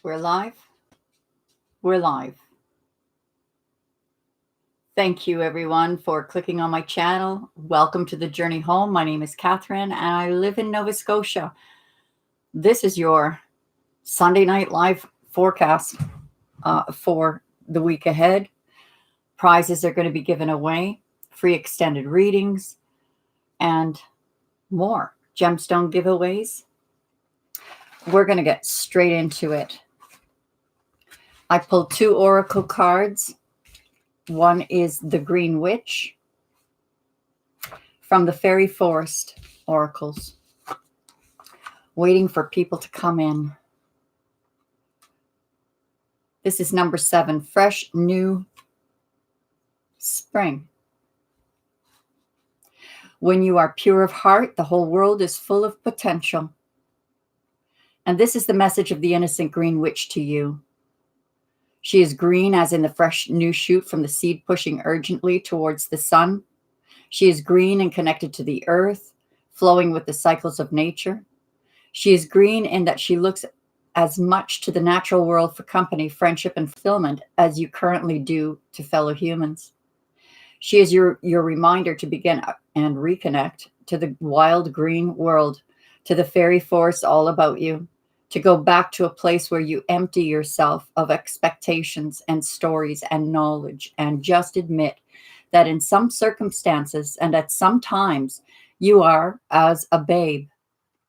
We're live. We're live. Thank you, everyone, for clicking on my channel. Welcome to the journey home. My name is Catherine, and I live in Nova Scotia. This is your Sunday night live forecast for the week ahead. Prizes are going to be given away, free extended readings, and more gemstone giveaways. We're going to get straight into it. I pulled 2 oracle cards. One is the Green Witch from the Fairy Forest Oracles. Waiting for people to come in. This is number 7, Fresh New Spring. When you are pure of heart, the whole world is full of potential. And this is the message of the innocent Green Witch to you. She is green as in the fresh new shoot from the seed pushing urgently towards the sun. She is green and connected to the earth, flowing with the cycles of nature. She is green in that she looks as much to the natural world for company, friendship, and fulfillment as you currently do to fellow humans. She is your reminder to begin and reconnect to the wild green world, to the fairy forest all about you, to go back to a place where you empty yourself of expectations and stories and knowledge and just admit that in some circumstances and at some times you are as a babe,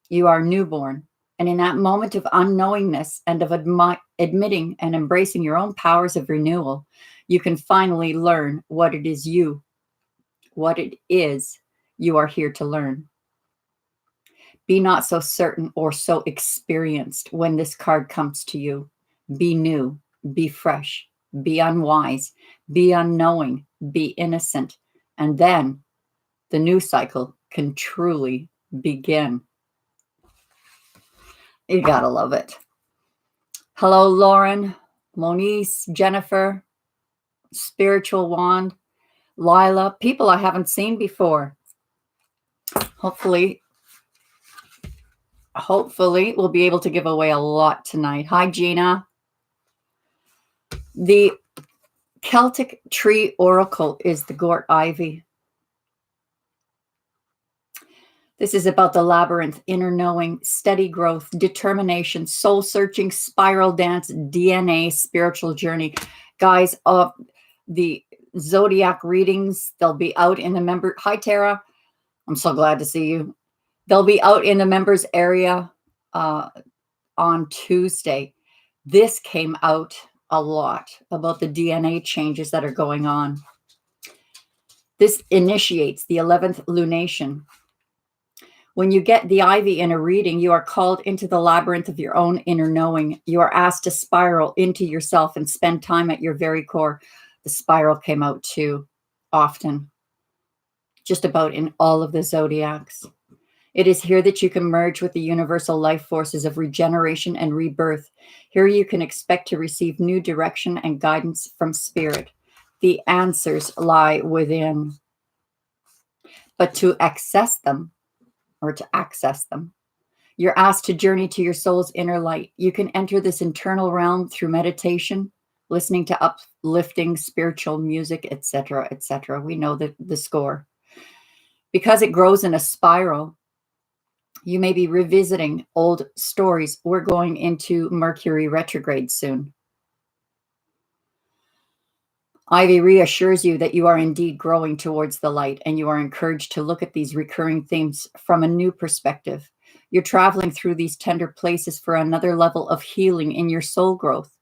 you are newborn. And in that moment of unknowingness and of admitting and embracing your own powers of renewal, you can finally learn what it is you are here to learn. Be not so certain or so experienced when this card comes to you. Be new, be fresh, be unwise, be unknowing, be innocent. And then the new cycle can truly begin. You gotta love it. Hello, Lauren, Monice, Jennifer, Spiritual Wand, Lila, people I haven't seen before. Hopefully we'll be able to give away a lot tonight. Hi, Gina. The Celtic Tree Oracle is the Gort Ivy. This is about the labyrinth, inner knowing, steady growth, determination, soul searching, spiral dance, DNA, spiritual journey. Guys, the Zodiac readings, they'll be out in the member. Hi, Tara. I'm so glad to see you. They'll be out in the members area on Tuesday. This came out a lot about the DNA changes that are going on. This initiates the 11th lunation. When you get the ivy in a reading, you are called into the labyrinth of your own inner knowing. You are asked to spiral into yourself and spend time at your very core. The spiral came out too often, just about in all of the zodiacs. It is here that you can merge with the universal life forces of regeneration and rebirth. Here you can expect to receive new direction and guidance from spirit. The answers lie within. But to access them, you're asked to journey to your soul's inner light. You can enter this internal realm through meditation, listening to uplifting spiritual music, etc., etc. We know the score. Because it grows in a spiral, you may be revisiting old stories. We're going into Mercury retrograde soon. Ivy reassures you that you are indeed growing towards the light, and you are encouraged to look at these recurring themes from a new perspective. You're traveling through these tender places for another level of healing in your soul growth.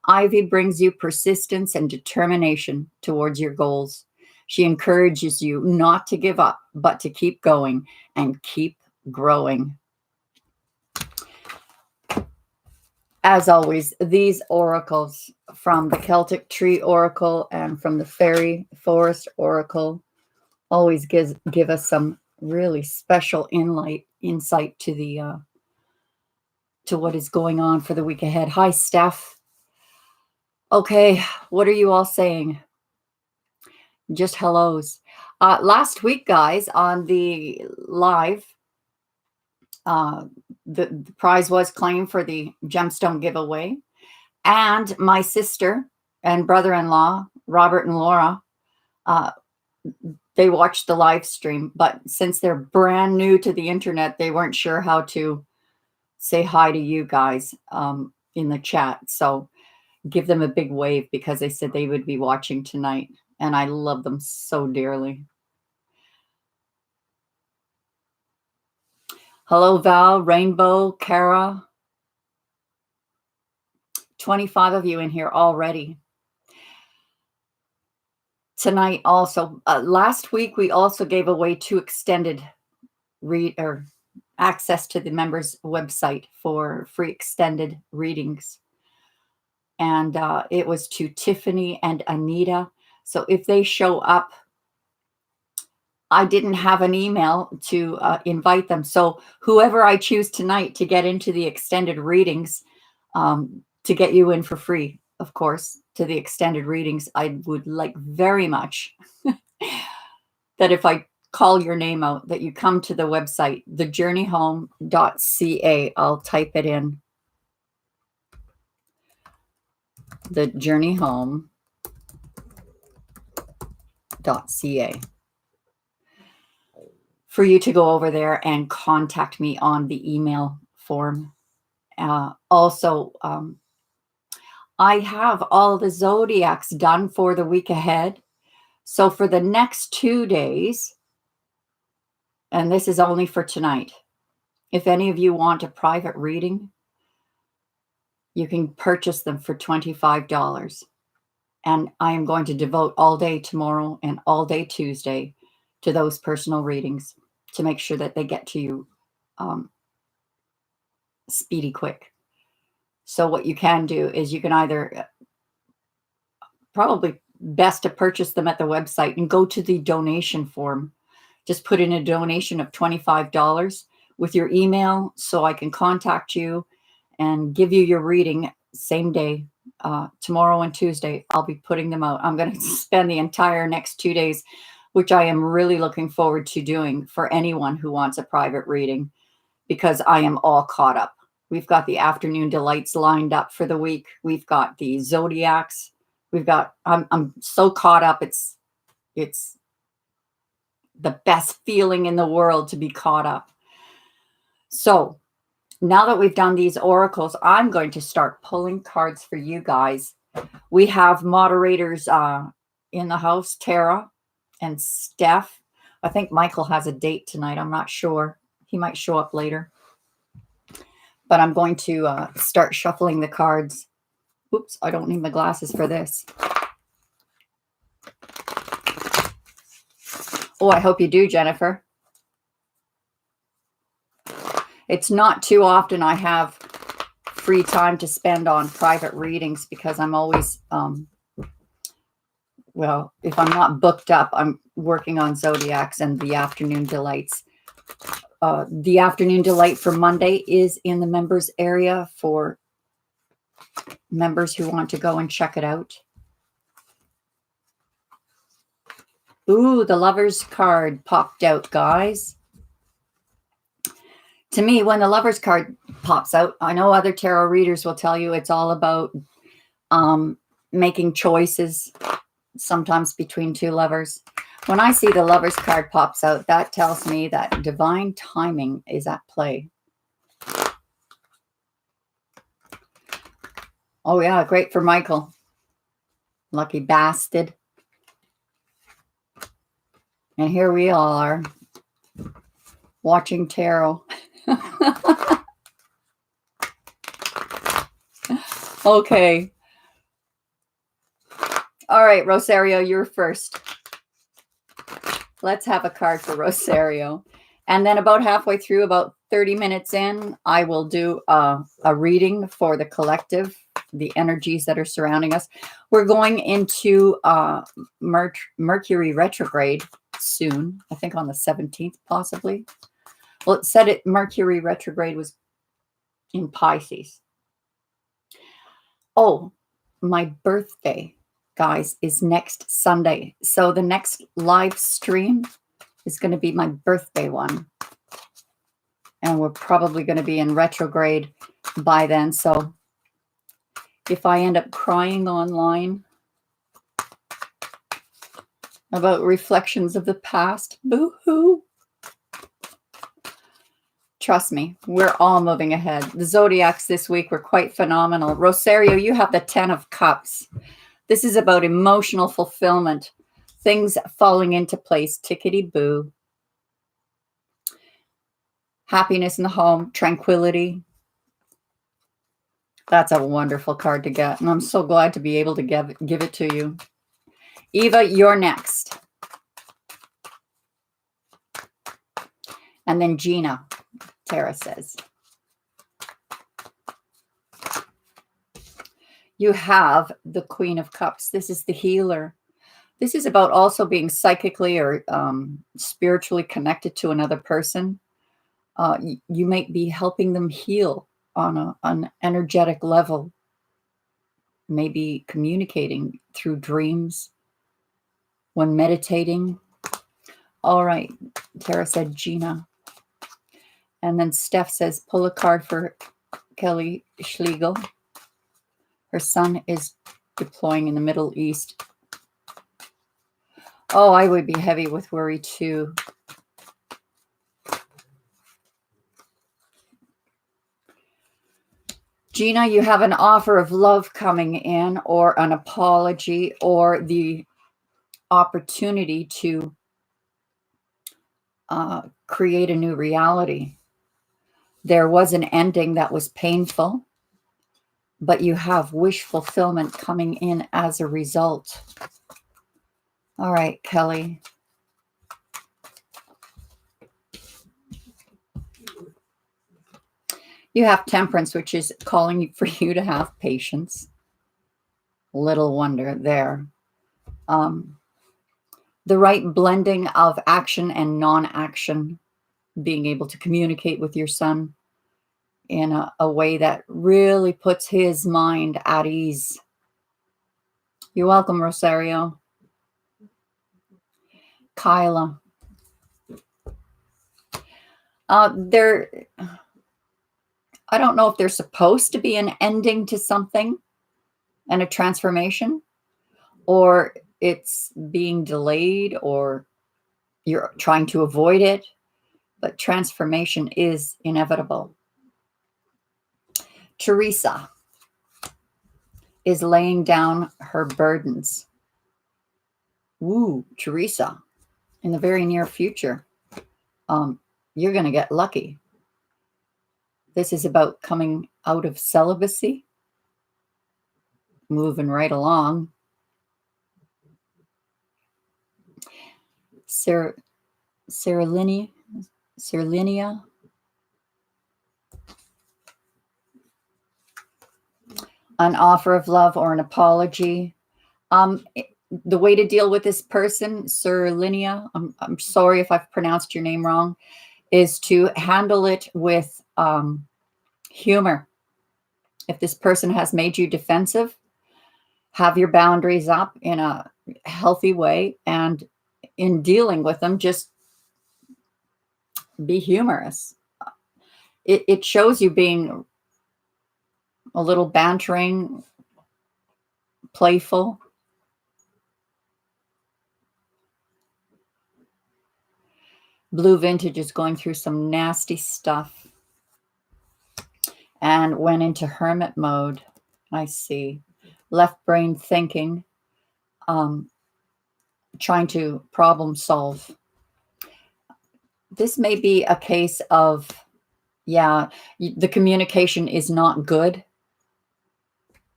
Ivy brings you persistence and determination towards your goals. She encourages you not to give up, but to keep going and keep growing. As always, these oracles from the Celtic Tree Oracle and from the Fairy Forest Oracle always give us some really special insight to the to what is going on for the week ahead. Hi, Steph. Okay, what are you all saying? Just hellos. Last week, guys, on the live, the prize was claimed for the gemstone giveaway. And my sister and brother-in-law, Robert and Laura, they watched the live stream, but since they're brand new to the internet, they weren't sure how to say hi to you guys in the chat. So give them a big wave, because they said they would be watching tonight, and I love them so dearly. Hello, Val, Rainbow, Kara. 25 of you in here already. Tonight also, last week we also gave away 2 extended access to the members website for free extended readings. And it was to Tiffany and Anita. So if they show up, I didn't have an email to invite them. So whoever I choose tonight to get into the extended readings, to get you in for free, of course, to the extended readings, I would like very much that if I call your name out, that you come to the website, thejourneyhome.ca. I'll type it in. thejourneyhome.ca, for you to go over there and contact me on the email form. Also, I have all the zodiacs done for the week ahead. So for the next 2 days, and this is only for tonight, if any of you want a private reading, you can purchase them for $25. And I am going to devote all day tomorrow and all day Tuesday to those personal readings to make sure that they get to you speedy quick. So what you can do is you can either, probably best to purchase them at the website and go to the donation form. Just put in a donation of $25 with your email so I can contact you and give you your reading same day. Tomorrow and Tuesday, I'll be putting them out. I'm going to spend the entire next 2 days, which I am really looking forward to doing for anyone who wants a private reading, because I am all caught up. We've got the afternoon delights lined up for the week. We've got the zodiacs. We've got, I'm so caught up. It's the best feeling in the world to be caught up. So now that we've done these oracles, I'm going to start pulling cards for you guys. We have moderators in the house, Tara and Steph. I think Michael has a date tonight. I'm not sure. He might show up later. But I'm going to start shuffling the cards. Oops, I don't need my glasses for this. Oh, I hope you do, Jennifer. It's not too often I have free time to spend on private readings, because I'm always, well, if I'm not booked up, I'm working on zodiacs and the afternoon delights. The afternoon delight for Monday is in the members area for members who want to go and check it out. Ooh, the Lover's card popped out, guys. To me, when the Lover's card pops out, I know other tarot readers will tell you it's all about making choices, sometimes between 2 lovers. When I see the Lover's card pops out, that tells me that divine timing is at play. Oh yeah, great for Michael. Lucky bastard. And here we are, watching tarot. Okay. All right, Rosario, you're first. Let's have a card for Rosario. And then about halfway through, about 30 minutes in, I will do a reading for the collective, the energies that are surrounding us. We're going into Mercury retrograde soon. I think on the 17th, possibly. Well, it said Mercury retrograde was in Pisces. Oh, my birthday, guys, is next Sunday. So the next live stream is going to be my birthday one. And we're probably going to be in retrograde by then. So if I end up crying online about reflections of the past, boo-hoo. Trust me, we're all moving ahead. The Zodiacs this week were quite phenomenal. Rosario, you have the 10 of Cups. This is about emotional fulfillment, things falling into place, tickety-boo. Happiness in the home, tranquility. That's a wonderful card to get, and I'm so glad to be able to give it to you. Eva, you're next. And then Gina, Tara says. You have the Queen of Cups. This is the healer. This is about also being psychically or spiritually connected to another person. You might be helping them heal on an energetic level, maybe communicating through dreams, when meditating. All right, Tara said Gina. And then Steph says, pull a card for Kelly Schlegel. Her son is deploying in the Middle East. Oh, I would be heavy with worry too. Gina, you have an offer of love coming in, or an apology, or the opportunity to create a new reality. There was an ending that was painful, but you have wish fulfillment coming in as a result. All right, Kelly. You have Temperance, which is calling for you to have patience. Little wonder there. The right blending of action and non-action, being able to communicate with your son in a way that really puts his mind at ease. You're welcome, Rosario. Kyla. I don't know if there's supposed to be an ending to something and a transformation, or it's being delayed, or you're trying to avoid it, but transformation is inevitable. Teresa is laying down her burdens. Ooh, Teresa, in the very near future, you're going to get lucky. This is about coming out of celibacy, moving right along. Cerlinia, an offer of love or an apology. The way to deal with this person, Cerlinia, I'm sorry if I've pronounced your name wrong, is to handle it with humor. If this person has made you defensive, have your boundaries up in a healthy way, and in dealing with them, just be humorous. It shows you being a little bantering, playful. Blue Vintage is going through some nasty stuff and went into hermit mode. I see. Left brain thinking, trying to problem solve. This may be a case of, yeah, the communication is not good.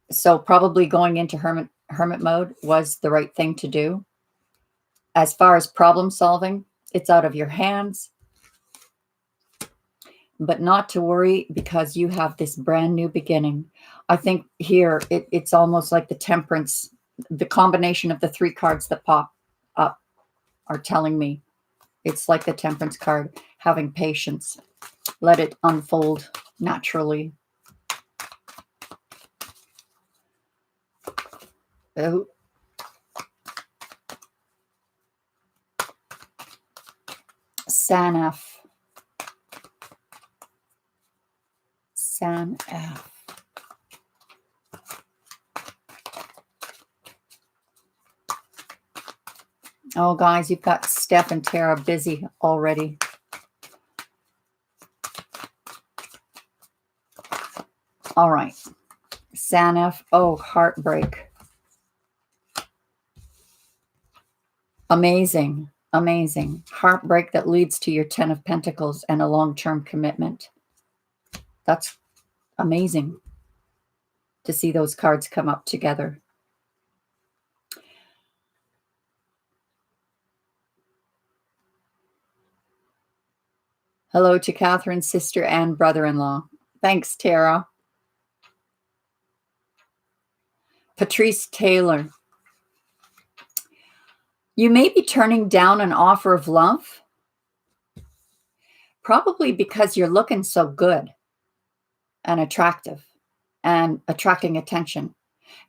So probably going into hermit mode was the right thing to do. As far as problem solving, it's out of your hands. But not to worry, because you have this brand new beginning. I think here it's almost like the Temperance, the combination of the three cards that pop up are telling me it's like the Temperance card, having patience. Let it unfold naturally. Oh. Sanaf. Oh, guys, you've got Steph and Tara busy already. All right. Sanef. Oh, heartbreak. Amazing. Amazing. Heartbreak that leads to your 10 of Pentacles and a long-term commitment. That's amazing to see those cards come up together. Hello to Catherine's sister and brother-in-law. Thanks, Tara. Patrice Taylor. You may be turning down an offer of love, probably because you're looking so good and attractive and attracting attention.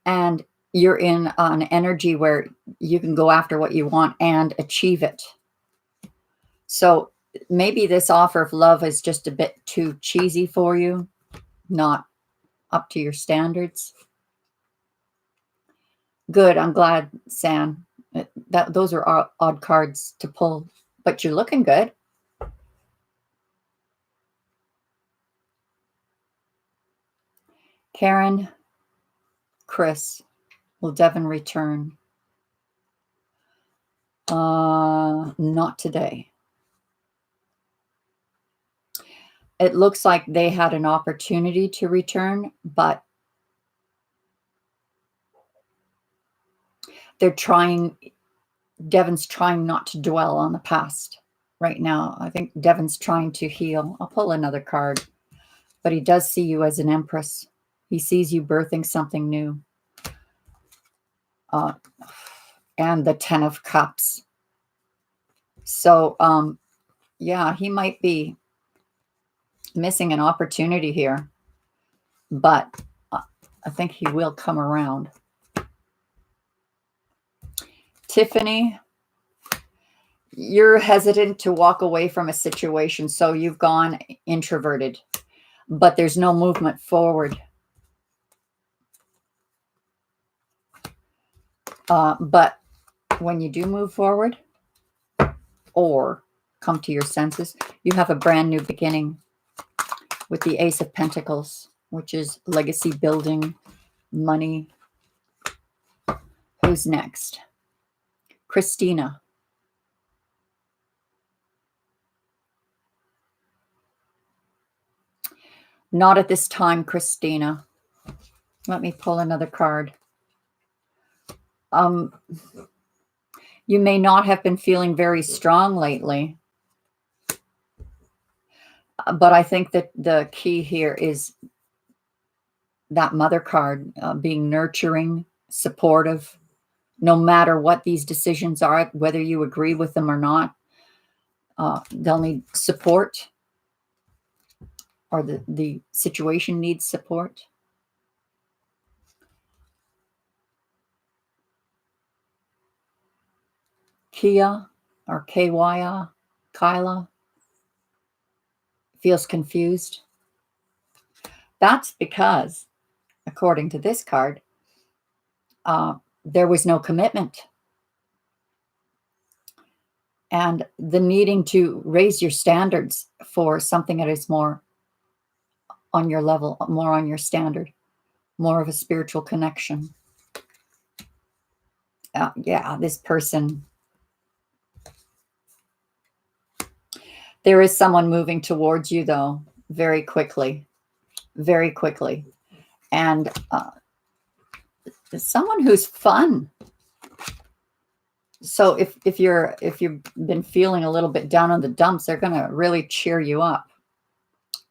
And you're in an energy where you can go after what you want and achieve it. So maybe this offer of love is just a bit too cheesy for you, not up to your standards. Good. I'm glad, Sam. Those are odd cards to pull, but you're looking good. Karen, Chris, will Devin return? Not today. It looks like they had an opportunity to return, but Devin's trying not to dwell on the past right now. I think Devin's trying to heal. I'll pull another card, but he does see you as an empress. He sees you birthing something new. And the 10 of Cups. So, yeah, he might be missing an opportunity here, but I think he will come around. Tiffany, you're hesitant to walk away from a situation, so you've gone introverted, but there's no movement forward. But when you do move forward or come to your senses, you have a brand new beginning with the Ace of Pentacles, which is legacy building, money. Who's next? Christina. Not at this time, Christina. Let me pull another card. You may not have been feeling very strong lately, but I think that the key here is that mother card, being nurturing, supportive, no matter what these decisions are, whether you agree with them or not. They'll need support, or the situation needs support. Kia or Kya, Kyla, feels confused. That's because, according to this card, there was no commitment. And the needing to raise your standards for something that is more on your level, more on your standard, more of a spiritual connection. Yeah, this person. There is someone moving towards you, though, very quickly, very quickly. And someone who's fun. So if you've been feeling a little bit down on the dumps, they're going to really cheer you up,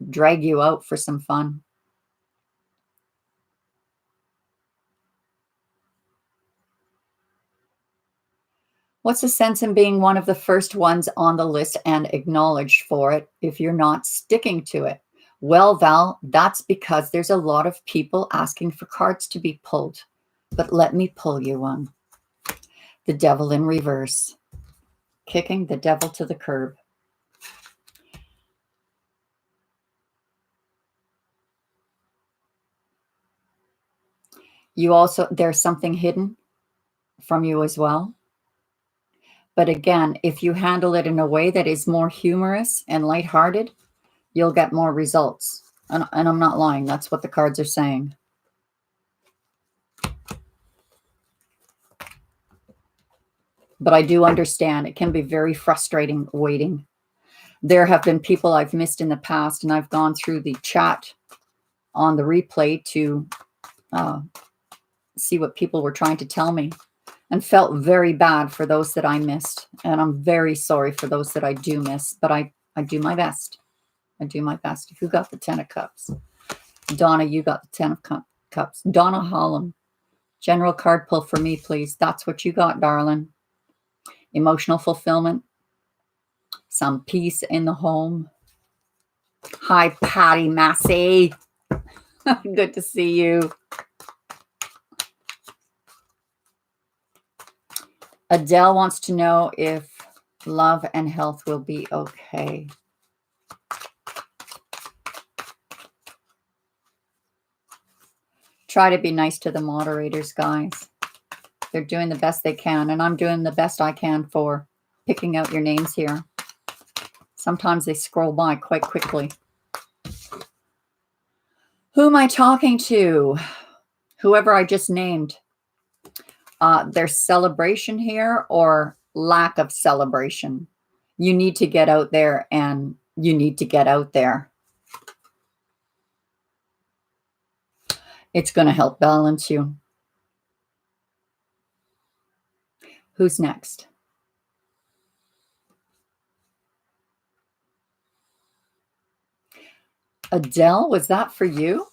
drag you out for some fun. What's the sense in being one of the first ones on the list and acknowledged for it if you're not sticking to it? Well, Val, that's because there's a lot of people asking for cards to be pulled. But let me pull you one. The Devil in reverse. Kicking the devil to the curb. You also, there's something hidden from you as well. But again, if you handle it in a way that is more humorous and lighthearted, you'll get more results. And I'm not lying. That's what the cards are saying. But I do understand it can be very frustrating waiting. There have been people I've missed in the past, and I've gone through the chat on the replay to see what people were trying to tell me, and felt very bad for those that I missed. And I'm very sorry for those that I do miss, but I do my best. I do my best. Who got the 10 of Cups? Donna, you got the 10 of Cups. Donna Holland, general card pull for me, please. That's what you got, darling. Emotional fulfillment. Some peace in the home. Hi, Patty Massey. Good to see you. Adele wants to know if love and health will be okay. Try to be nice to the moderators, guys. They're doing the best they can, and I'm doing the best I can for picking out your names here. Sometimes they scroll by quite quickly. Who am I talking to? Whoever I just named. There's celebration here or lack of celebration. You need to get out there, and you need to get out there. It's going to help balance you. Who's next? Adele, was that for you?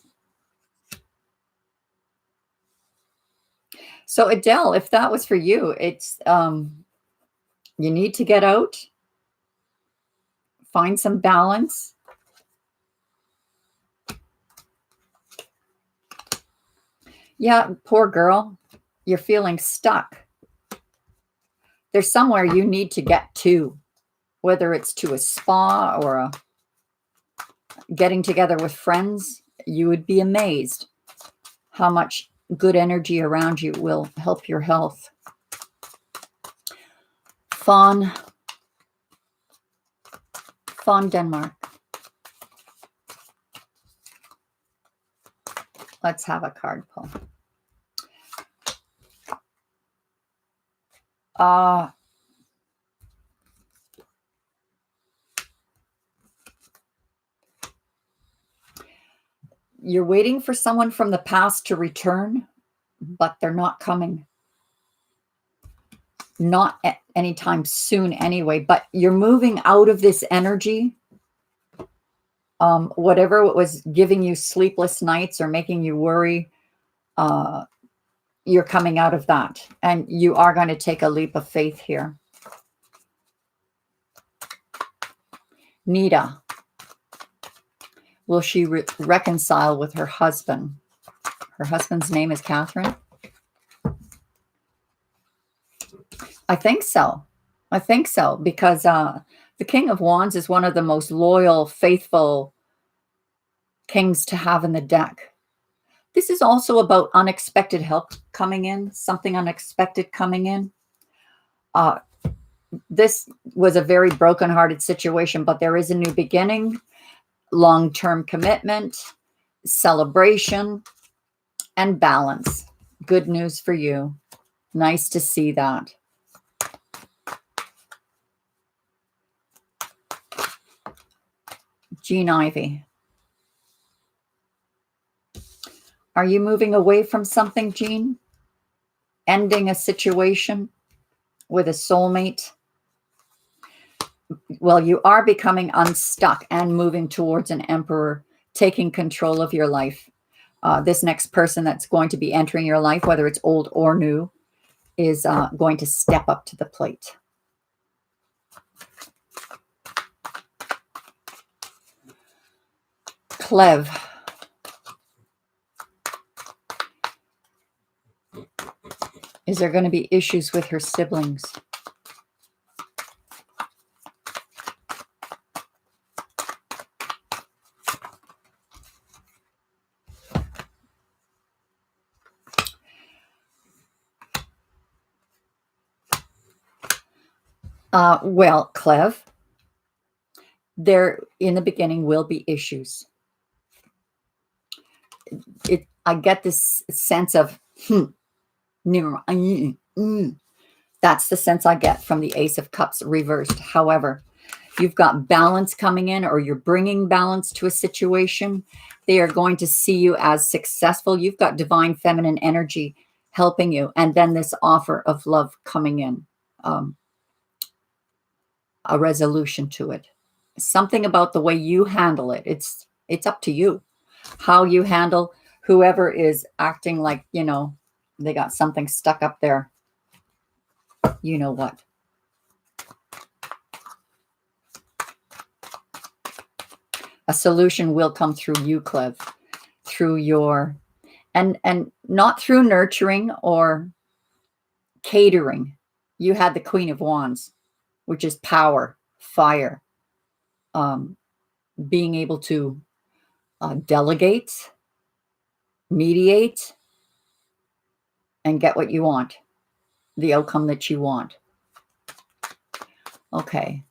So Adele, if that was for you, it's you need to get out, find some balance. Yeah, poor girl, you're feeling stuck. There's somewhere you need to get to, whether it's to a spa or a getting together with friends. You would be amazed how much good energy around you will help your health. Fawn Denmark. Let's have a card pull. You're waiting for someone from the past to return, but they're not coming. Not at anytime soon anyway, but you're moving out of this energy. Whatever was giving you sleepless nights or making you worry, you're coming out of that. And you are going to take a leap of faith here. Nita. Will she reconcile with her husband? Her husband's name is Catherine. I think so. I think so, because the King of Wands is one of the most loyal, faithful kings to have in the deck. This is also about unexpected help coming in, something unexpected coming in. This was a very brokenhearted situation, but there is a new beginning, long-term commitment, celebration, and balance. Good news for you. Nice to see that. Jean Ivy. Are you moving away from something, Jean? Ending a situation with a soulmate? Well, you are becoming unstuck and moving towards an emperor, taking control of your life. This next person that's going to be entering your life, whether it's old or new, is going to step up to the plate. Clev. Is there going to be issues with her siblings? Well, Clev, there in the beginning will be issues. I get this sense of, that's the sense I get from the Ace of Cups reversed. However, you've got balance coming in, or you're bringing balance to a situation. They are going to see you as successful. You've got divine feminine energy helping you. And then this offer of love coming in, a resolution to it. Something about the way you handle it. It's up to you. How you handle whoever is acting like, they got something stuck up there. You know what? A solution will come through you, Clev, through your, and not through nurturing or catering. You had the Queen of Wands, which is power, fire, being able to delegate, mediate, and get what you want, the outcome that you want. Okay.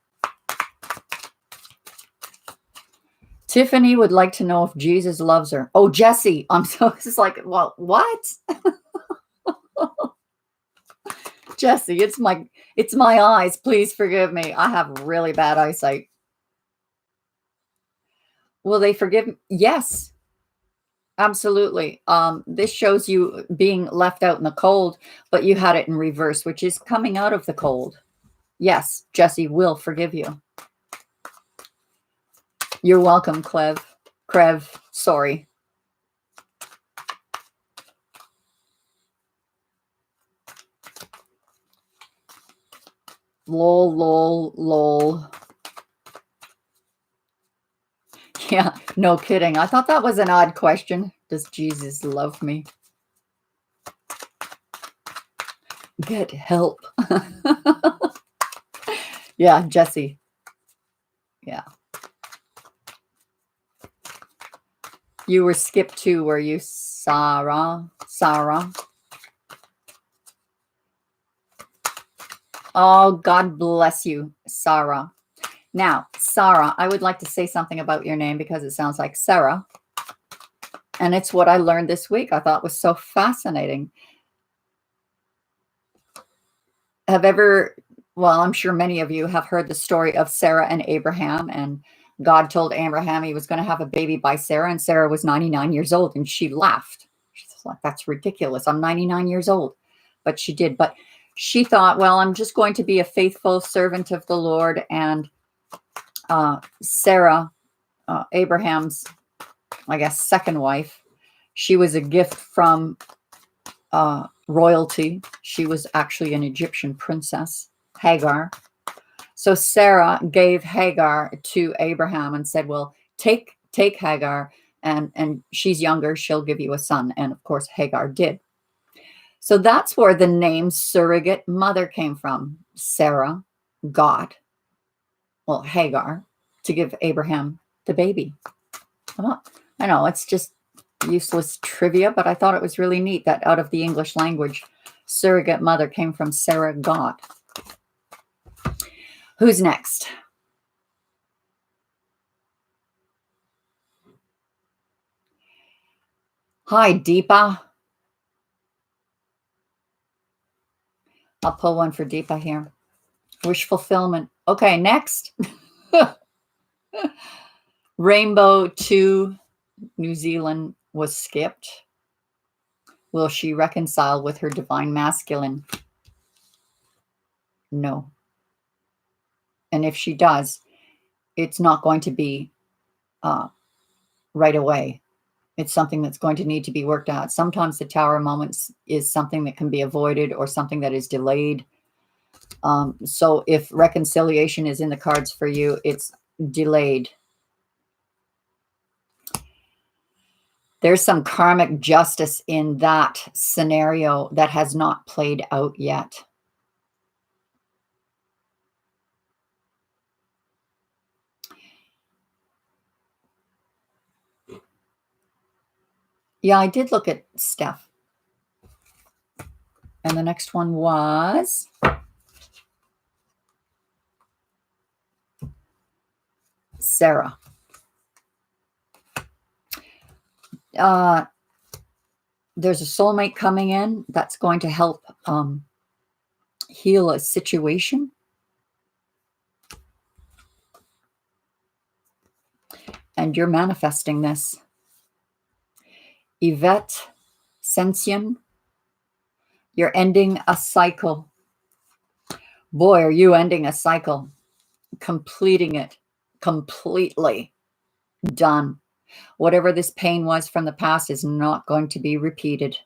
Tiffany would like to know if Jesus loves her. Oh, Jesse. I'm so, it's like, well, what? Jesse, it's my eyes. Please forgive me. I have really bad eyesight. Will they forgive me? Yes, absolutely. This shows you being left out in the cold, but you had it in reverse, which is coming out of the cold. Yes, Jesse will forgive you. You're welcome, Crev, sorry. Lol, lol, lol. Yeah, no kidding. I thought that was an odd question. Does Jesus love me? Get help. Yeah, Jesse. Yeah. You were skipped too, were you, Sarah? Sarah? Oh, God bless you, Sarah. Now, Sarah, I would like to say something about your name because it sounds like Sarah. And it's what I learned this week. I thought was so fascinating. Well, I'm sure many of you have heard the story of Sarah and Abraham, and God told Abraham he was going to have a baby by Sarah, and Sarah was 99 years old, and she laughed. She's like, that's ridiculous. I'm 99 years old. But she did. But she thought, well, I'm just going to be a faithful servant of the Lord. And Sarah, Abraham's, I guess, second wife, she was a gift from royalty. She was actually an Egyptian princess, Hagar. So Sarah gave Hagar to Abraham and said, well, take Hagar, and she's younger, she'll give you a son. And of course, Hagar did. So that's where the name surrogate mother came from. Sarah got, well, Hagar, to give Abraham the baby. I know it's just useless trivia, but I thought it was really neat that out of the English language, surrogate mother came from Sarah got. Who's next? Hi, Deepa. I'll pull one for Deepa here. Wish fulfillment. Okay, next. Rainbow 2, New Zealand was skipped. Will she reconcile with her divine masculine? No. And if she does, it's not going to be right away. It's something that's going to need to be worked out. Sometimes the Tower moments is something that can be avoided or something that is delayed. So if reconciliation is in the cards for you, it's delayed. There's some karmic justice in that scenario that has not played out yet. Yeah, I did look at Steph. And the next one was Sarah. There's a soulmate coming in that's going to help heal a situation. And you're manifesting this. Yvette Sensian, you're ending a cycle. Boy, are you ending a cycle. Completing it. Completely done. Whatever this pain was from the past is not going to be repeated.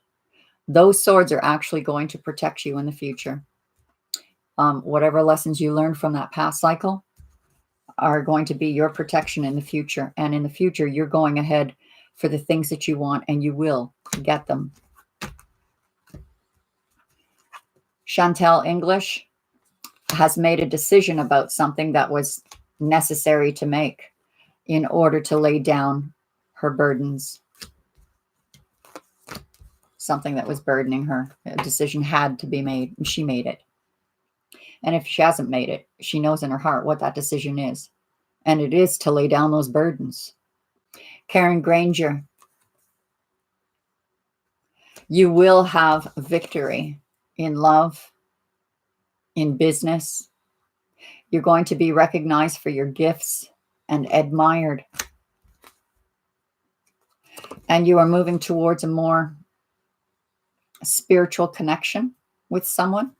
Those swords are actually going to protect you in the future. Whatever lessons you learned from that past cycle are going to be your protection in the future. And in the future, you're going ahead for the things that you want, and you will get them. Chantel English has made a decision about something that was necessary to make in order to lay down her burdens. Something that was burdening her. A decision had to be made, and she made it. And if she hasn't made it, she knows in her heart what that decision is. And it is to lay down those burdens. Karen Granger, you will have victory in love, in business. You're going to be recognized for your gifts and admired. And you are moving towards a more spiritual connection with someone.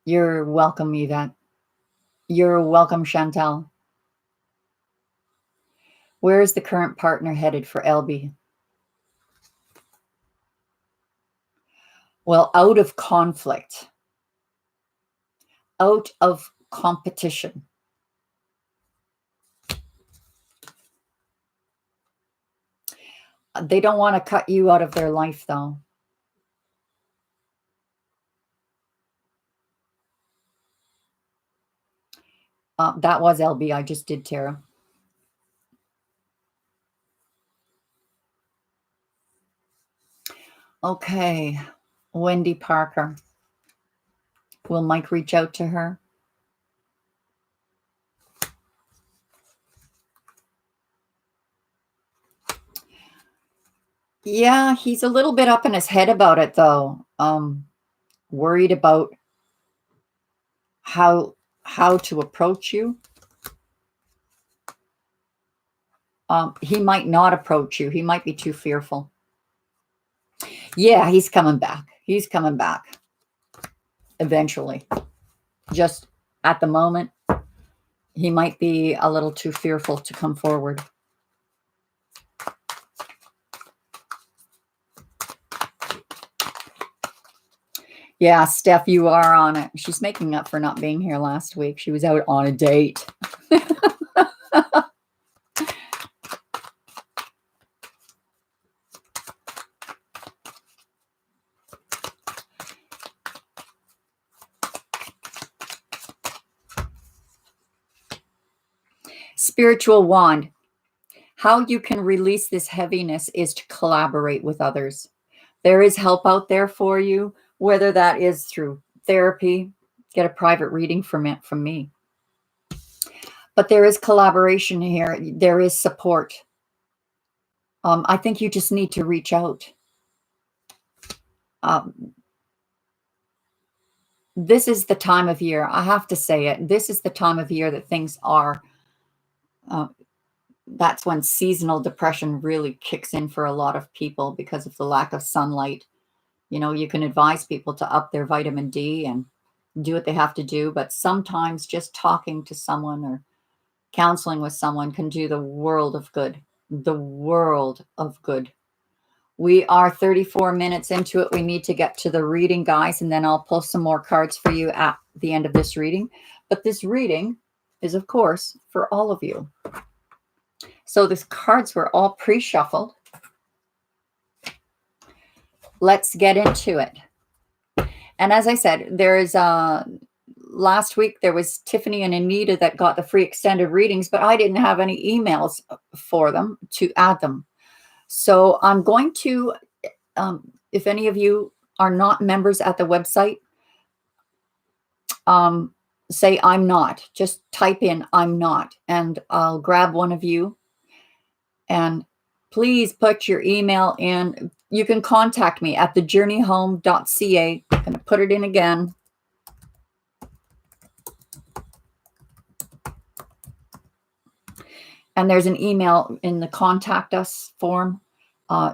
You're welcome, Yvette. You're welcome, Chantal. Where is the current partner headed for LB? Well, out of conflict, out of competition. They don't want to cut you out of their life, though. That was LB. I just did Tara. Okay. Wendy Parker. Will Mike reach out to her? Yeah, he's a little bit up in his head about it, though. Worried about how to approach you. He might not approach you. He might be too fearful. Yeah, he's coming back. He's coming back. Eventually. Just at the moment, he might be a little too fearful to come forward. Yeah, Steph, you are on it. She's making up for not being here last week. She was out on a date. Spiritual wand. How you can release this heaviness is to collaborate with others. There is help out there for you, whether that is through therapy, get a private reading from me. But there is collaboration here. There is support. I think you just need to reach out. This is the time of year. I have to say it. This is the time of year that things are, that's when seasonal depression really kicks in for a lot of people because of the lack of sunlight. You know, you can advise people to up their vitamin D and do what they have to do. But sometimes just talking to someone or counseling with someone can do the world of good. The world of good. We are 34 minutes into it. We need to get to the reading, guys, and then I'll pull some more cards for you at the end of this reading. But this reading is, of course, for all of you. So these cards were all pre-shuffled. Let's get into it. And as I said, there's last week there was Tiffany and Anita that got the free extended readings, but I didn't have any emails for them to add them. So I'm going to, if any of you are not members at the website, say I'm not. Just type in I'm not, and I'll grab one of you. And please put your email in. You can contact me at thejourneyhome.ca. I'm going to put it in again. And there's an email in the contact us form.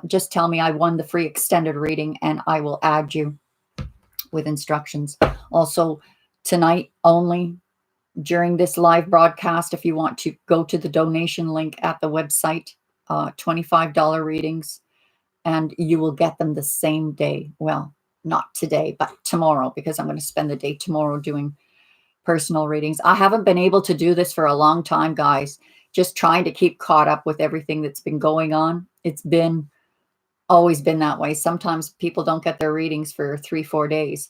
Just tell me I won the free extended reading and I will add you with instructions. Also, tonight only, during this live broadcast, if you want to go to the donation link at the website, $25 readings, and you will get them the same day. Well, not today, but tomorrow, because I'm going to spend the day tomorrow doing personal readings. I haven't been able to do this for a long time, guys. Just trying to keep caught up with everything that's been going on. It's always been that way. Sometimes people don't get their readings for 3-4 days,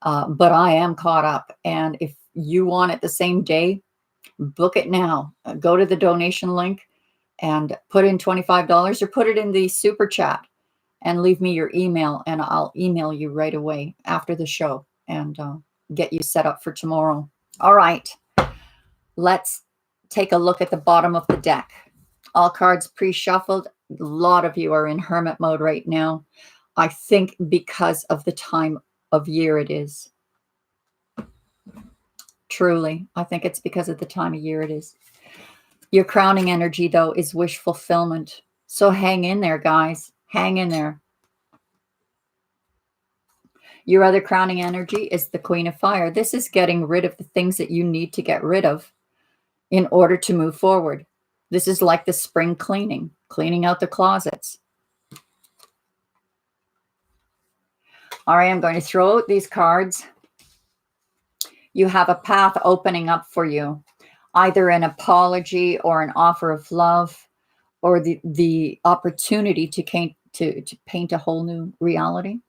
but I am caught up. And if you want it the same day, book it now. Go to the donation link and put in $25 or put it in the super chat and leave me your email, and I'll email you right away after the show and get you set up for tomorrow. All right, let's take a look at the bottom of the deck. All cards pre-shuffled. A lot of you are in hermit mode right now. I think because of the time of year it is. Truly, I think it's because of the time of year it is. Your crowning energy, though, is wish fulfillment. So hang in there, guys. Hang in there. Your other crowning energy is the Queen of Fire. This is getting rid of the things that you need to get rid of in order to move forward. This is like the spring cleaning, cleaning out the closets. All right, I'm going to throw out these cards. You have a path opening up for you, either an apology or an offer of love, or the opportunity to paint a whole new reality.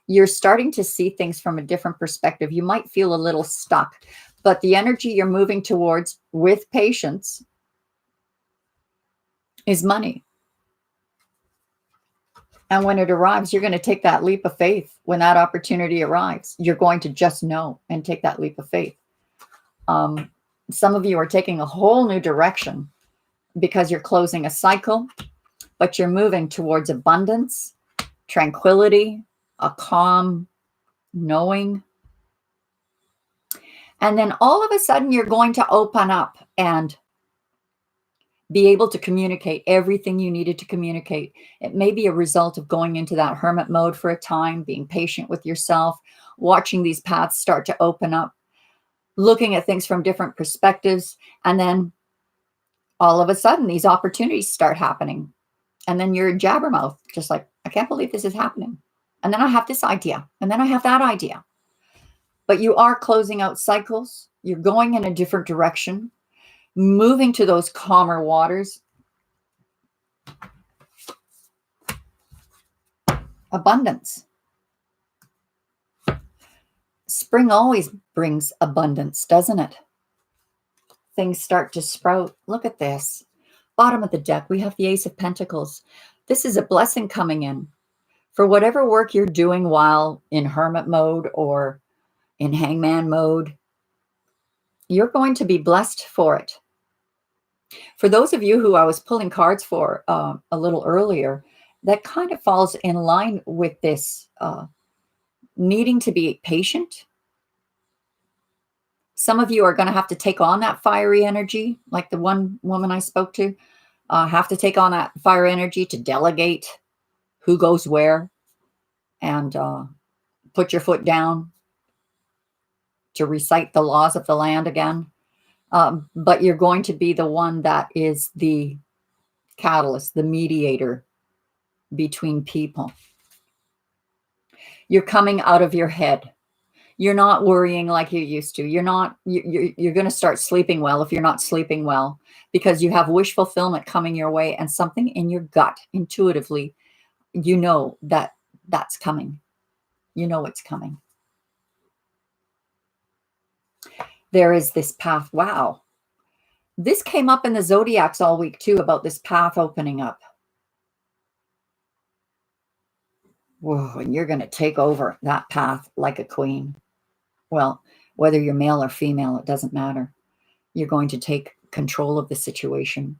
You're starting to see things from a different perspective. You might feel a little stuck, but the energy you're moving towards with patience is money. And when it arrives, you're going to take that leap of faith. When that opportunity arrives, you're going to just know and take that leap of faith. Some of you are taking a whole new direction because you're closing a cycle, but you're moving towards abundance, tranquility, a calm knowing. And then all of a sudden, you're going to open up and be able to communicate everything you needed to communicate. It may be a result of going into that hermit mode for a time, being patient with yourself, watching these paths start to open up, looking at things from different perspectives. And then all of a sudden, these opportunities start happening. And then you're a jabbermouth, just like, I can't believe this is happening. And then I have this idea. And then I have that idea. But you are closing out cycles. You're going in a different direction, moving to those calmer waters. Abundance. Spring always brings abundance, doesn't it? Things start to sprout. Look at this. Bottom of the deck, we have the Ace of Pentacles. This is a blessing coming in. For whatever work you're doing while in hermit mode or in hangman mode, you're going to be blessed for it. For those of you who I was pulling cards for a little earlier, that kind of falls in line with this needing to be patient. Some of you are going to have to take on that fiery energy, like the one woman I spoke to, have to take on that fire energy to delegate who goes where and put your foot down, to recite the laws of the land again. But you're going to be the one that is the catalyst, the mediator between people. You're coming out of your head. You're not worrying like you used to. You're going to start sleeping well if you're not sleeping well, because you have wish fulfillment coming your way, and something in your gut intuitively, you know that's coming. You know it's coming. There is this path. Wow. This came up in the Zodiacs all week too, about this path opening up. Whoa, and you're going to take over that path like a queen. Well, whether you're male or female, it doesn't matter. You're going to take control of the situation.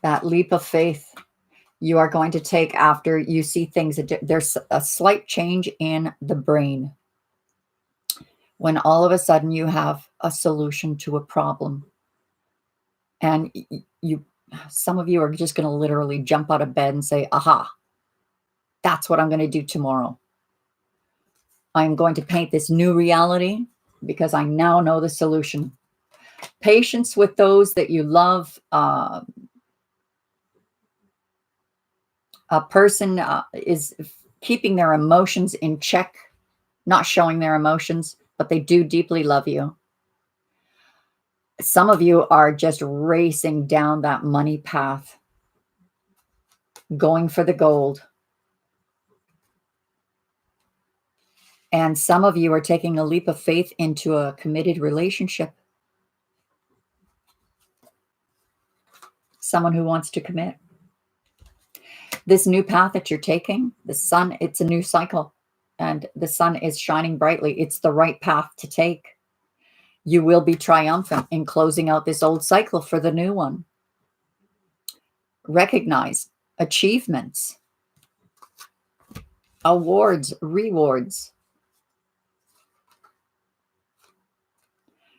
That leap of faith you are going to take after you see things. There's a slight change in the brain when all of a sudden you have a solution to a problem. And some of you are just going to literally jump out of bed and say, aha, that's what I'm going to do tomorrow. I'm going to paint this new reality because I now know the solution. Patience with those that you love. A person is keeping their emotions in check, not showing their emotions, but they do deeply love you. Some of you are just racing down that money path, going for the gold. And some of you are taking a leap of faith into a committed relationship. Someone who wants to commit. This new path that you're taking, the sun, it's a new cycle. And the sun is shining brightly. It's the right path to take. You will be triumphant in closing out this old cycle for the new one. Recognize achievements, awards, rewards,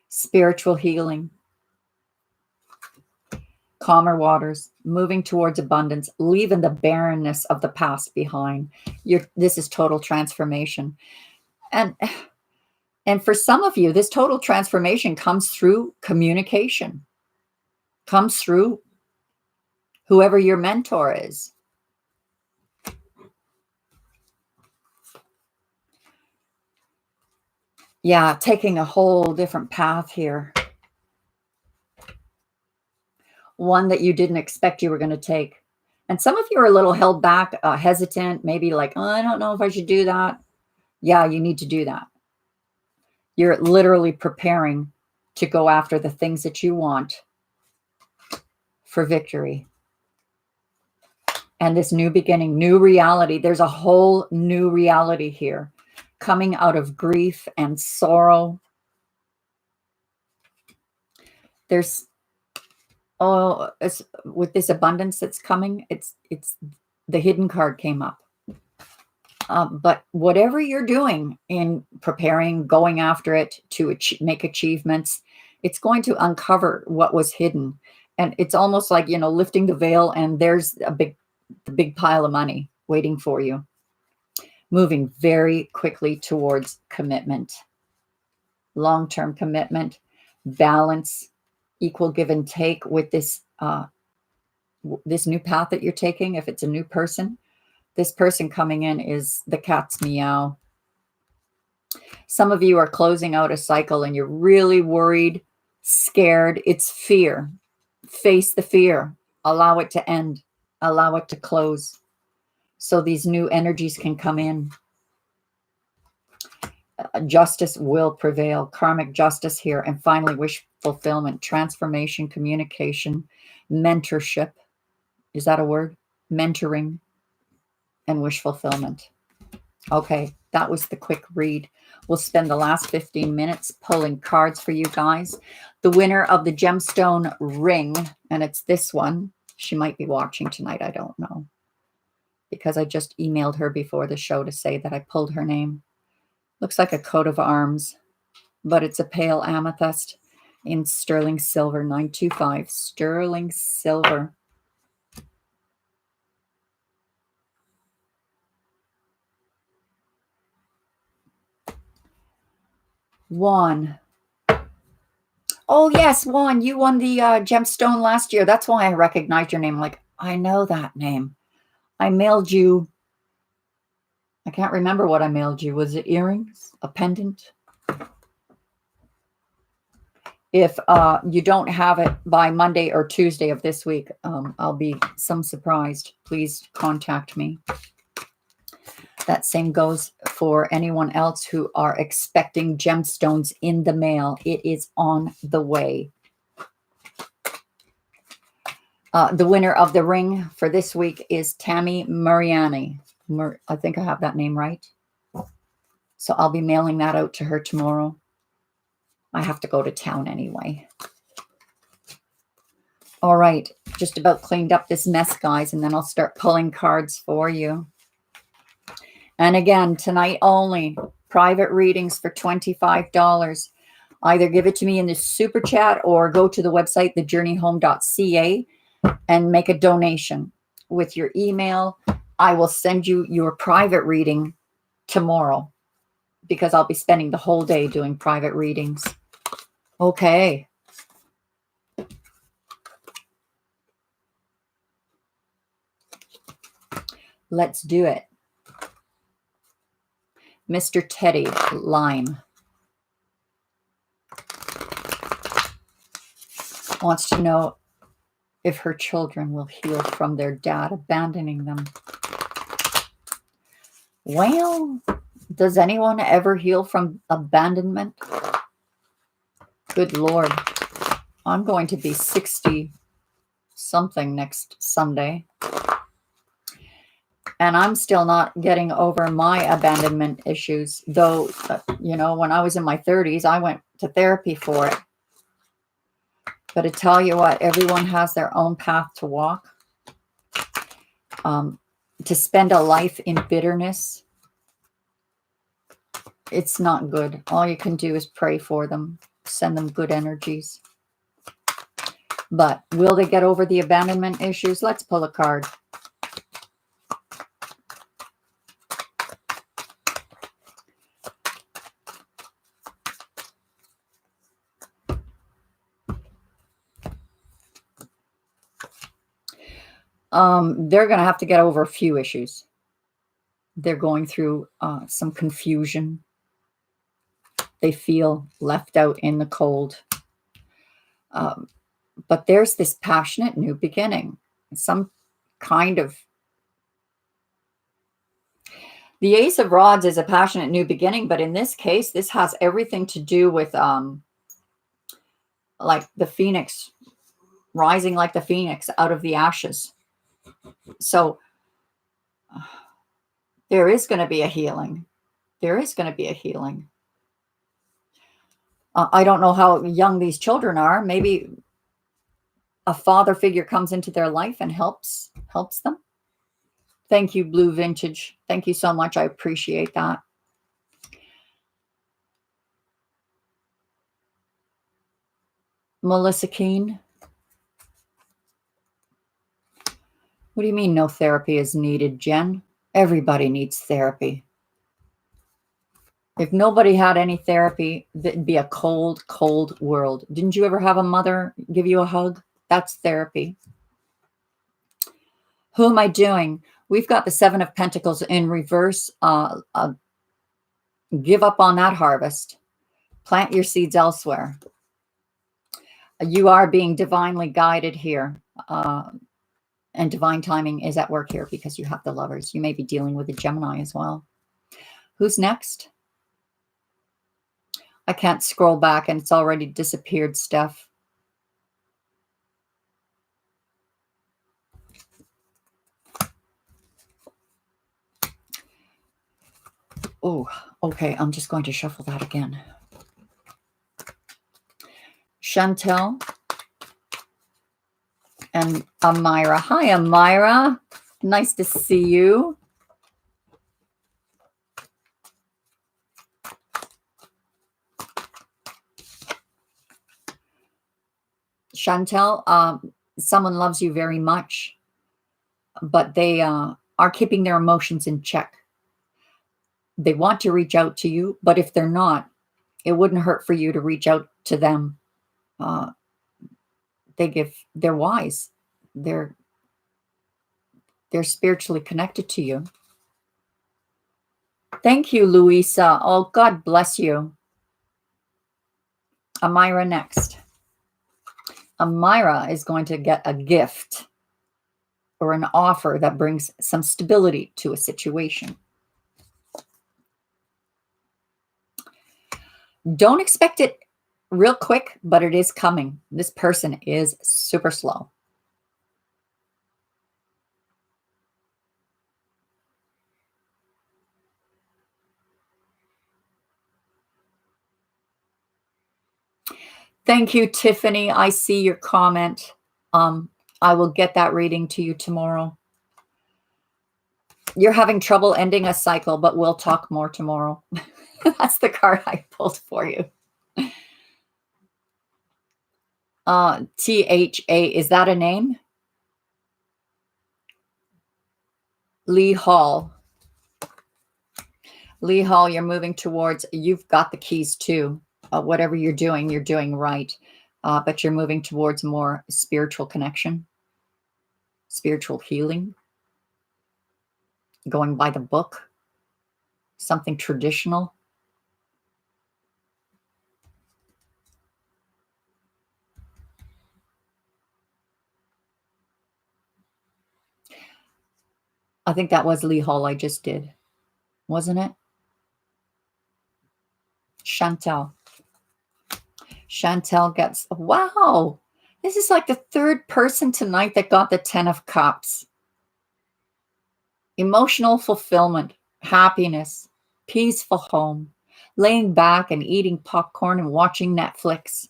spiritual healing, calmer waters, moving towards abundance, leaving the barrenness of the past behind. This is total transformation. And for some of you, this total transformation comes through communication, comes through whoever your mentor is. Yeah, taking a whole different path here. One that you didn't expect you were going to take. And some of you are a little held back, hesitant, maybe like, oh, I don't know if I should do that. Yeah, you need to do that. You're literally preparing to go after the things that you want for victory. And this new beginning, new reality, there's a whole new reality here coming out of grief and sorrow. There's, with this abundance that's coming, it's the hidden card came up. But whatever you're doing in preparing, going after it to make achievements, it's going to uncover what was hidden. And it's almost like, lifting the veil, and there's the big pile of money waiting for you. Moving very quickly towards commitment, long-term commitment, balance, equal give and take with this new path that you're taking. If it's a new person, this person coming in is the cat's meow. Some of you are closing out a cycle and you're really worried, scared. It's fear. Face the fear. Allow it to end. Allow it to close. So these new energies can come in. Justice will prevail. Karmic justice here. And finally, wish fulfillment, transformation, communication, mentorship. Is that a word? Mentoring. And wish fulfillment. Okay, that was the quick read. We'll spend the last 15 minutes pulling cards for you guys. The winner of the gemstone ring, and it's this one. She might be watching tonight. I don't know. Because I just emailed her before the show to say that I pulled her name. Looks like a coat of arms, but it's a pale amethyst in sterling silver, 925. Sterling silver. Juan. Oh, yes, Juan, you won the gemstone last year. That's why I recognized your name. Like, I know that name. I mailed you. I can't remember what I mailed you. Was it earrings? A pendant? If you don't have it by Monday or Tuesday of this week, I'll be surprised. Please contact me. That same goes for anyone else who are expecting gemstones in the mail. It is on the way. The winner of the ring for this week is Tammy Mariani. I think I have that name right. So I'll be mailing that out to her tomorrow. I have to go to town anyway. All right, just about cleaned up this mess, guys, and then I'll start pulling cards for you. And again, tonight only, private readings for $25. Either give it to me in the super chat or go to the website, thejourneyhome.ca, and make a donation with your email. I will send you your private reading tomorrow because I'll be spending the whole day doing private readings. Okay. Let's do it. Mr. Teddy Lime wants to know if her children will heal from their dad abandoning them. Well, does anyone ever heal from abandonment? Good Lord. I'm going to be 60 something next Sunday. And I'm still not getting over my abandonment issues. Though, you know, when I was in my 30s, I went to therapy for it. But to tell you what, everyone has their own path to walk. To spend a life in bitterness, it's not good. All you can do is pray for them, send them good energies. But will they get over the abandonment issues? Let's pull a card. They're going to have to get over a few issues. They're going through some confusion. They feel left out in the cold. But there's this passionate new beginning. Some kind of... The Ace of Rods is a passionate new beginning, but in this case, this has everything to do with like the phoenix, rising like the phoenix out of the ashes. So there is going to be a healing. There is going to be a healing. I don't know how young these children are. Maybe a father figure comes into their life and helps them. Thank you, Blue Vintage. Thank you so much. I appreciate that. Melissa Keene. What do you mean no therapy is needed, Jen? Everybody needs therapy. If nobody had any therapy, it'd be a cold, cold world. Didn't you ever have a mother give you a hug? That's therapy. Who am I doing? We've got the Seven of Pentacles in reverse. Give up on that harvest. Plant your seeds elsewhere. You are being divinely guided here. And divine timing is at work here because you have the Lovers. You may be dealing with a Gemini as well. Who's next? I can't scroll back and it's already disappeared, Steph. Oh, okay. I'm just going to shuffle that again. Chantel and Amira. Hi, Amira. Nice to see you. Chantel, someone loves you very much, but they are keeping their emotions in check. They want to reach out to you, but if they're not, it wouldn't hurt for you to reach out to them. They're wise. They're spiritually connected to you. Thank you, Louisa. Oh, God bless you. Amira next. Amira is going to get a gift or an offer that brings some stability to a situation. Don't expect it real quick, but it is coming. This person is super slow. Thank you, Tiffany. I see your comment. I will get that reading to you tomorrow. You're having trouble ending a cycle, but we'll talk more tomorrow. That's the card I pulled for you. THA, is that a name? Lee Hall. Lee Hall, you're moving towards, you've got the keys too. Whatever you're doing right. But you're moving towards more spiritual connection, spiritual healing, going by the book, something traditional. I think that was Lee Hall I just did, wasn't it? Chantel. Chantel gets, wow, this is like the third person tonight that got the 10 of Cups. Emotional fulfillment, happiness, peaceful home, laying back and eating popcorn and watching Netflix.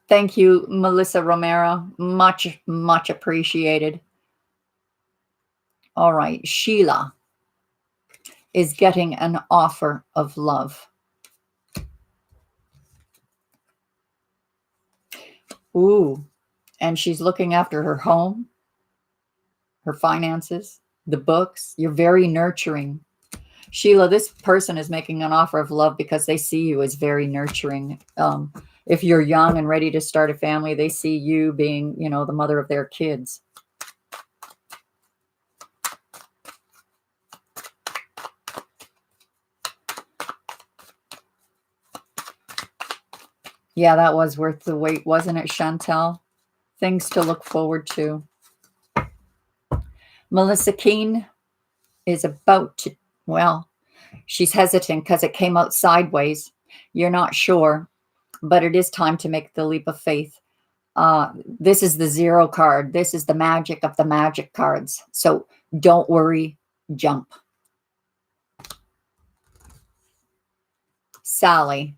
Thank you, Melissa Romero. Much, much appreciated. All right, Sheila is getting an offer of love. Ooh, and she's looking after her home, her finances, the books. You're very nurturing. Sheila, this person is making an offer of love because they see you as very nurturing. If you're young and ready to start a family, they see you being, you know, the mother of their kids. Yeah, that was worth the wait, wasn't it, Chantel? Things to look forward to. Melissa Keene is about to, well, she's hesitant because it came out sideways. You're not sure, but it is time to make the leap of faith. This is the 0 card. This is the magic of the magic cards. So don't worry, jump. Sally,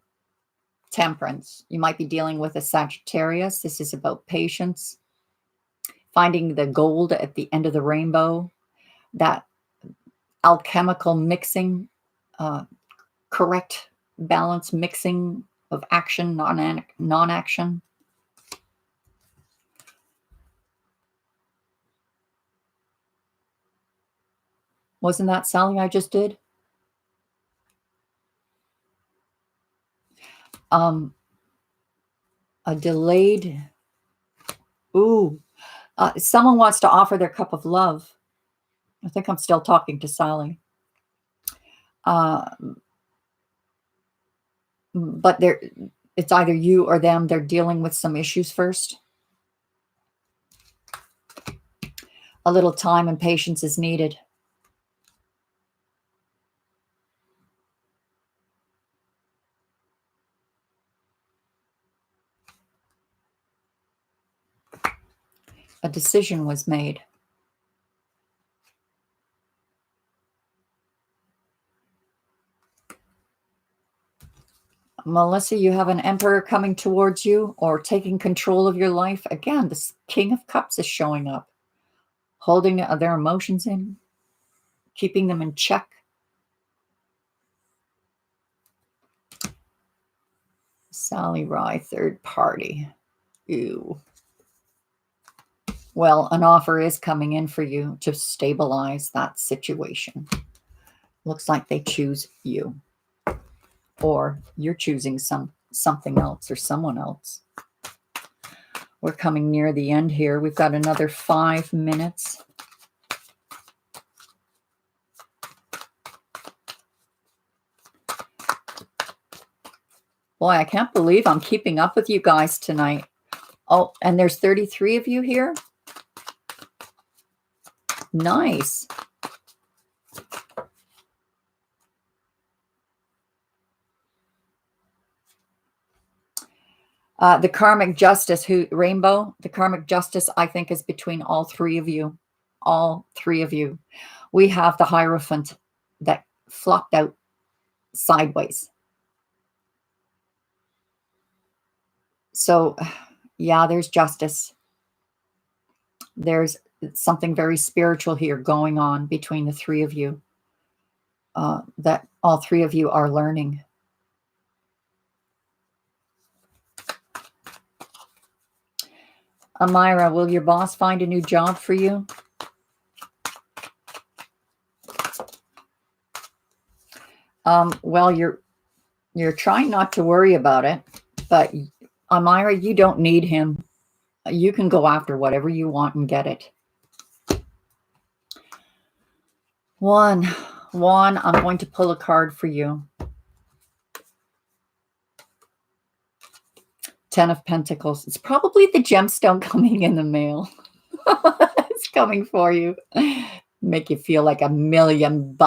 Temperance. You might be dealing with a Sagittarius. This is about patience, finding the gold at the end of the rainbow, that alchemical mixing, correct balance mixing of action, non-action. Wasn't that Sally I just did? A delayed, ooh, someone wants to offer their cup of love. I think I'm still talking to Sally. But it's either you or them. They're dealing with some issues first. A little time and patience is needed. A decision was made. Melissa, you have an emperor coming towards you or taking control of your life. Again, this King of Cups is showing up, holding their emotions in, keeping them in check. Sally Rye, third party. Ew. Well, an offer is coming in for you to stabilize that situation. Looks like they choose you. Or you're choosing something else or someone else. We're coming near the end here. We've got another 5 minutes. Boy, I can't believe I'm keeping up with you guys tonight. Oh, and there's 33 of you here. Nice. The karmic justice, Rainbow, the karmic justice, I think, is between all three of you. All three of you. We have the Hierophant that flopped out sideways. So, yeah, there's justice. There's something very spiritual here going on between the three of you, that all three of you are learning. Amira, will your boss find a new job for you? Well, you're trying not to worry about it, but Amira, you don't need him. You can go after whatever you want and get it. Juan, I'm going to pull a card for you. 10 of Pentacles. It's probably the gemstone coming in the mail. It's coming for you. Make you feel like $1 million.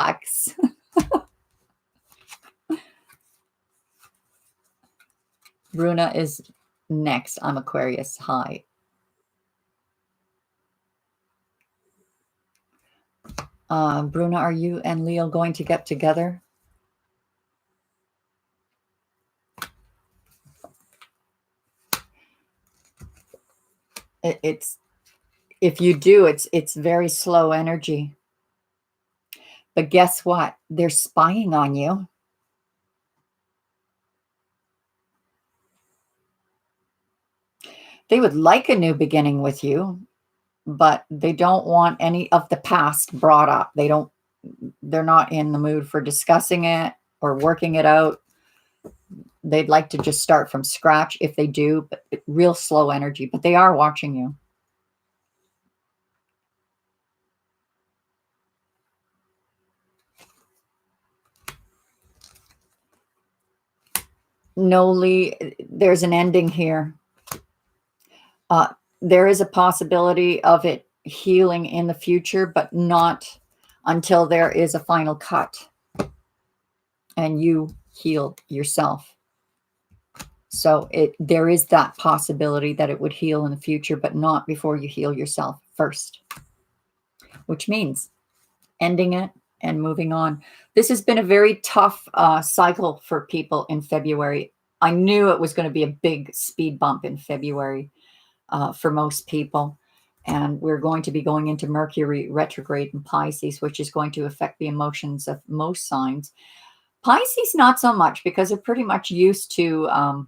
Bruna is next. I'm Aquarius. Hi. Bruna, are you and Leo going to get together? It's if you do, it's very slow energy. But guess what? They're spying on you. They would like a new beginning with you, but they don't want any of the past brought up. They're not in the mood for discussing it or working it out. They'd like to just start from scratch if they do, but real slow energy, but they are watching you. No, Lee, there's an ending here. There is a possibility of it healing in the future, but not until there is a final cut and you heal yourself. So there is that possibility that it would heal in the future, but not before you heal yourself first, which means ending it and moving on. This has been a very tough cycle for people in February. I knew it was going to be a big speed bump in February for most people. And we're going to be going into Mercury retrograde in Pisces, which is going to affect the emotions of most signs. Pisces, not so much, because they're pretty much used to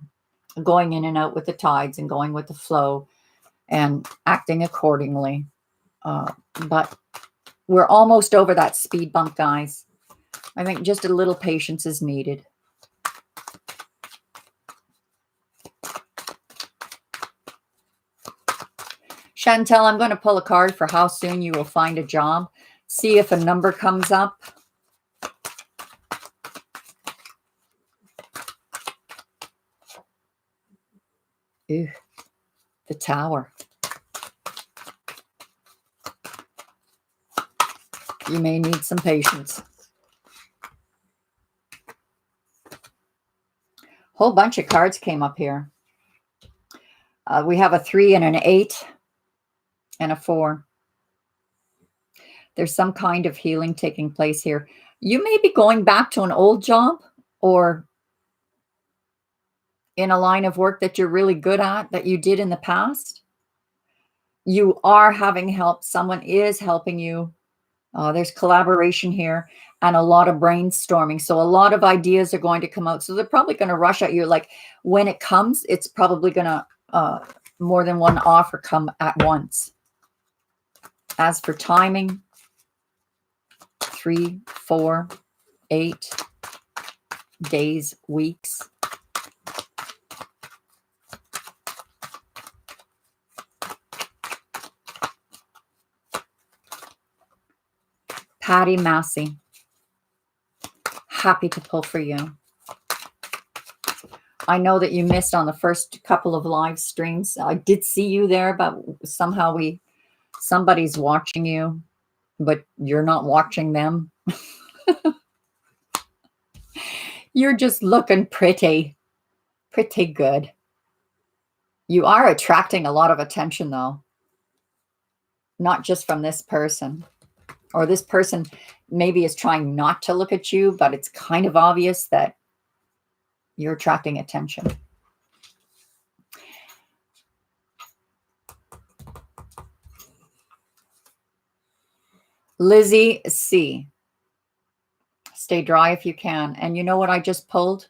going in and out with the tides and going with the flow and acting accordingly. But we're almost over that speed bump, guys. I think just a little patience is needed. Chantel, I'm going to pull a card for how soon you will find a job. See if a number comes up. Ew, the Tower. You may need some patience. Whole bunch of cards came up here. We have a 3 and an 8 and a 4. There's some kind of healing taking place here. You may be going back to an old job or in a line of work that you're really good at that you did in the past. You are having help. Someone is helping you. There's collaboration here and a lot of brainstorming. So a lot of ideas are going to come out. So they're probably going to rush at you. Like when it comes, it's probably going to more than one offer come at once. As for timing, 3, 4, 8 days, weeks. Patty Massey, happy to pull for you. I know that you missed on the first couple of live streams. I did see you there, but somehow somebody's watching you, but you're not watching them. You're just looking pretty good. You are attracting a lot of attention, though, not just from this person. Or this person maybe is trying not to look at you, but it's kind of obvious that you're attracting attention. Lizzie C. Stay dry if you can. And you know what I just pulled?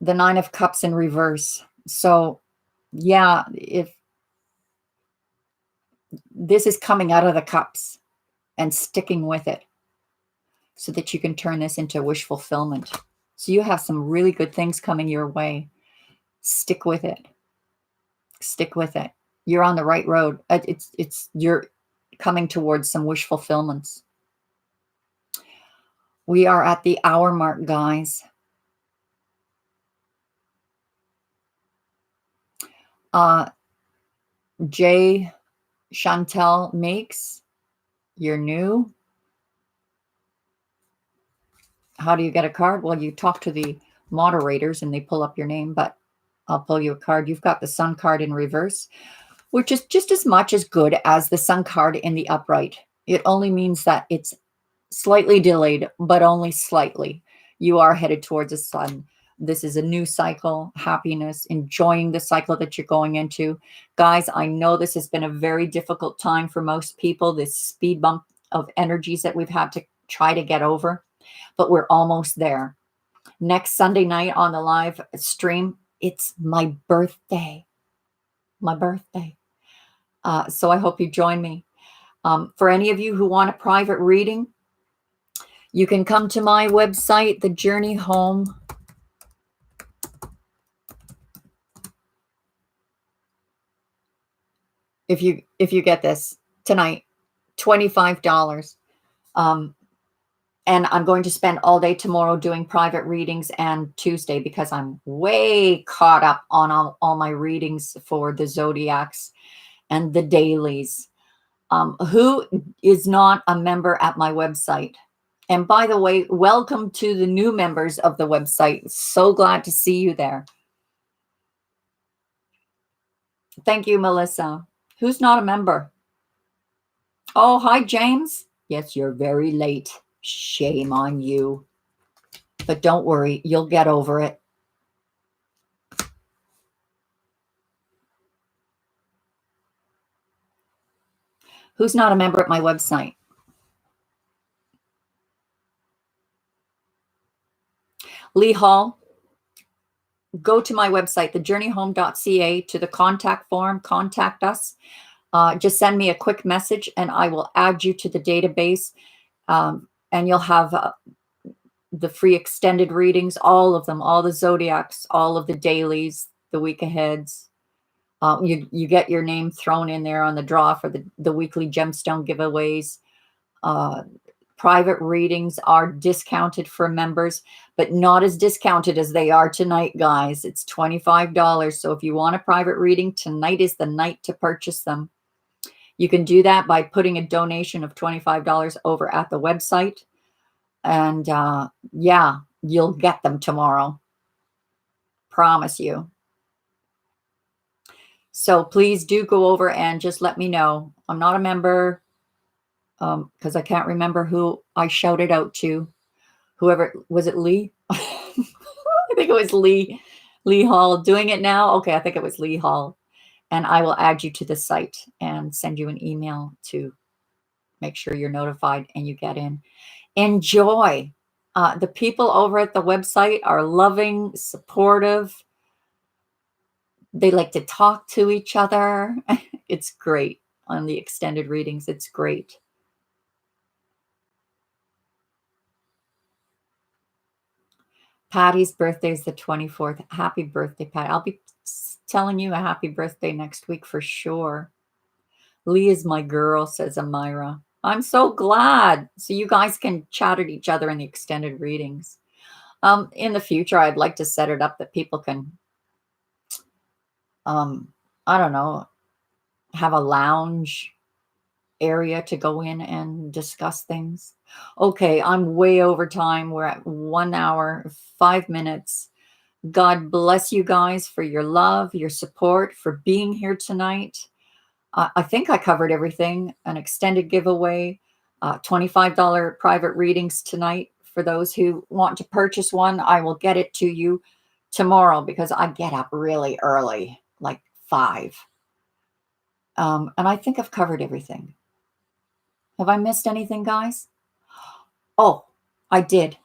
The Nine of Cups in reverse. So, yeah, if this is coming out of the cups and sticking with it so that you can turn this into wish fulfillment. So you have some really good things coming your way. Stick with it. Stick with it. You're on the right road. You're coming towards some wish fulfillments. We are at the hour mark, guys. J. Chantel Makes, you're new. How do you get a card? Well, you talk to the moderators and they pull up your name, but I'll pull you a card. You've got the Sun card in reverse, which is just as much as good as the Sun card in the upright. It only means that it's slightly delayed, but only slightly. You are headed towards the sun. This is a new cycle, happiness, enjoying the cycle that you're going into. Guys, I know this has been a very difficult time for most people, this speed bump of energies that we've had to try to get over, but we're almost there. Next Sunday night on the live stream, it's my birthday. My birthday. So I hope you join me. For any of you who want a private reading, you can come to my website, The Journey Home. If you get this tonight, $25. And I'm going to spend all day tomorrow doing private readings and Tuesday because I'm way caught up on all my readings for the Zodiacs and the dailies. Who is not a member at my website? And by the way, welcome to the new members of the website. So glad to see you there. Thank you, Melissa. Who's not a member? Oh, hi, James. Yes, you're very late. Shame on you. But don't worry, you'll get over it. Who's not a member at my website? Lee Hall. Go to my website, thejourneyhome.ca, to the contact form, contact us. Just send me a quick message and I will add you to the database. And you'll have the free extended readings, all of them, all the Zodiacs, all of the dailies, the week aheads. You get your name thrown in there on the draw for the weekly gemstone giveaways. Private readings are discounted for members, but not as discounted as they are tonight, guys. It's $25. So if you want a private reading, tonight is the night to purchase them. You can do that by putting a donation of $25 over at the website. And yeah, you'll get them tomorrow. Promise you. So please do go over and just let me know. I'm not a member because I can't remember who I shouted out to. Whoever, was it Lee? I think it was Lee Hall doing it now. Okay, I think it was Lee Hall. And I will add you to the site and send you an email to make sure you're notified and you get in. Enjoy. The people over at the website are loving, supportive. They like to talk to each other. It's great on the extended readings. It's great. Patty's birthday is the 24th. Happy birthday, Patty. I'll be telling you a happy birthday next week for sure. Lee is my girl, says Amira. I'm so glad. So you guys can chat at each other in the extended readings. In the future, I'd like to set it up that people can, I don't know, have a lounge area to go in and discuss things. Okay, I'm way over time. We're at 1 hour, 5 minutes. God bless you guys for your love, your support, for being here tonight. I think I covered everything. An extended giveaway, $25 private readings tonight. For those who want to purchase one, I will get it to you tomorrow because I get up really early, like 5. And I think I've covered everything. Have I missed anything, guys? Oh, I did.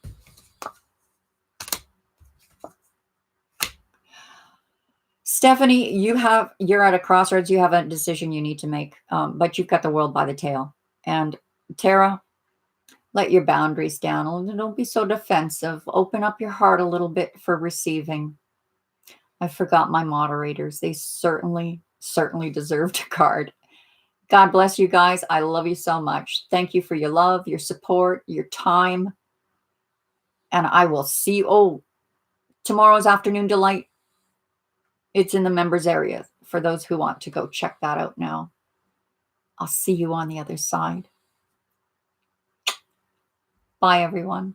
Stephanie, you're at a crossroads. You have a decision you need to make, but you've got the world by the tail. And Tara, let your boundaries down. Don't be so defensive. Open up your heart a little bit for receiving. I forgot my moderators. They certainly deserved a card. God bless you guys. I love you so much. Thank you for your love, your support, your time. And I will see you. Oh, tomorrow's Afternoon Delight. It's in the members area for those who want to go check that out now. I'll see you on the other side. Bye, everyone.